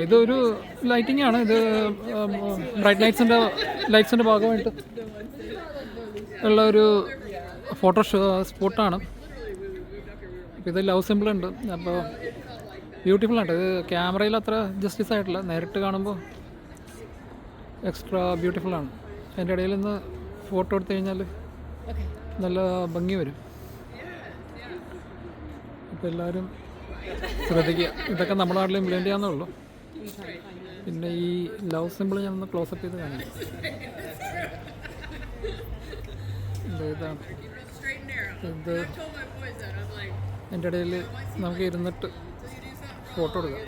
ഇതൊരു ലൈറ്റിംഗ് ആണ്. ഇത് ബ്രൈറ്റ് ലൈറ്റ്സിൻ്റെ ഭാഗമായിട്ട് ഉള്ള ഒരു ഫോട്ടോ സ്പോട്ടാണ്. അപ്പോൾ ഇത് ലവ് സിമ്പിൾ ഉണ്ട്. അപ്പോൾ ബ്യൂട്ടിഫുൾ ആണ്. ഇത് ക്യാമറയിൽ അത്ര ജസ്റ്റിസ് ആയിട്ടില്ല, നേരിട്ട് കാണുമ്പോൾ എക്സ്ട്രാ ബ്യൂട്ടിഫുള്ളാണ്. അതിൻ്റെ ഇടയിൽ നിന്ന് ഫോട്ടോ എടുത്തു കഴിഞ്ഞാൽ നല്ല ഭംഗി വരും. അപ്പോൾ എല്ലാവരും ശ്രദ്ധിക്കുക. ഇതൊക്കെ നമ്മുടെ നാട്ടിൽ ഇംപ്ലിമെൻ്റ് ചെയ്യാവുന്നേ ഉള്ളൂ. പിന്നെ ഈ ലവ് സിമ്പിൾ ഞാനൊന്ന് ക്ലോസപ്പ് ചെയ്ത് കാണിക്കാം. ഇതാണ് ഇത്. എൻ്റെ ഇടയിൽ നമുക്ക് ഇരുന്നിട്ട് ഫോട്ടോ എടുക്കാം.